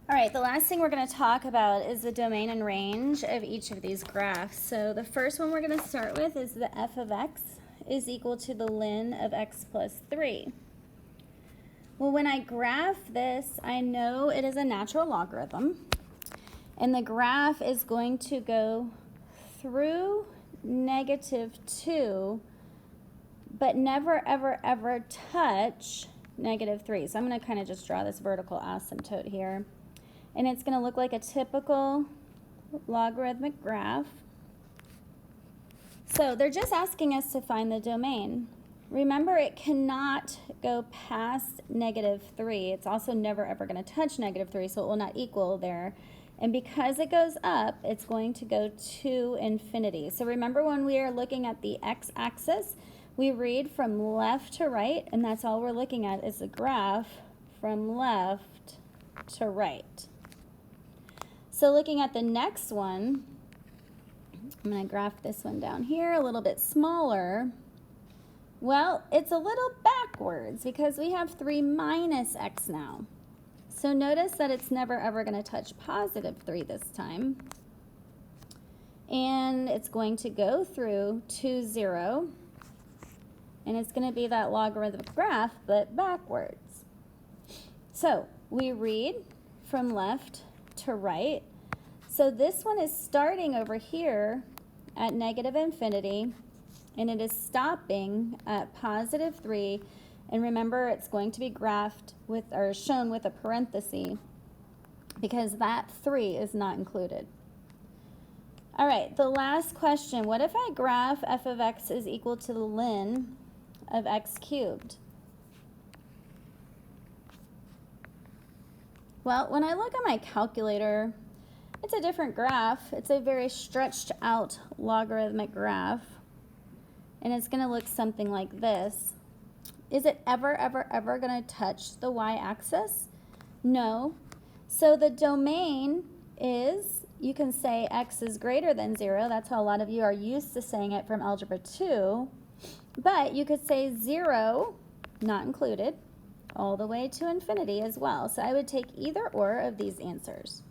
All right, the last thing we're going to talk about is the domain and range of each of these graphs. So the first one we're going to start with is the f of x is equal to the ln of x plus 3. Well, when I graph this, I know it is a natural logarithm, and the graph is going to go through -2, but never, ever, ever touch -3. So I'm going to kind of just draw this vertical asymptote here. And it's going to look like a typical logarithmic graph. So they're just asking us to find the domain. Remember, it cannot go past -3. It's also never ever going to touch -3, so it will not equal there. And because it goes up, it's going to go to infinity. So remember, when we are looking at the x-axis, we read from left to right, and that's all we're looking at is the graph from left to right. So looking at the next one, I'm going to graph this one down here a little bit smaller. Well, it's a little backwards because we have 3 minus x now. So notice that it's never ever going to touch +3 this time. And it's going to go through to 0. And it's going to be that logarithmic graph, but backwards. So we read from left to right. So this one is starting over here at -infinity, and it is stopping at +3. And remember, it's going to be graphed with, or shown with a parenthesis, because that 3 is not included. All right, the last question. What if I graph f of x is equal to the ln of x cubed? Well, when I look at my calculator, it's a different graph. It's a very stretched out logarithmic graph, and it's going to look something like this. Is it ever, ever, ever going to touch the y-axis? No. So the domain is, you can say x is greater than 0. That's how a lot of you are used to saying it from Algebra 2. But you could say 0, not included, all the way to infinity as well. So I would take either or of these answers.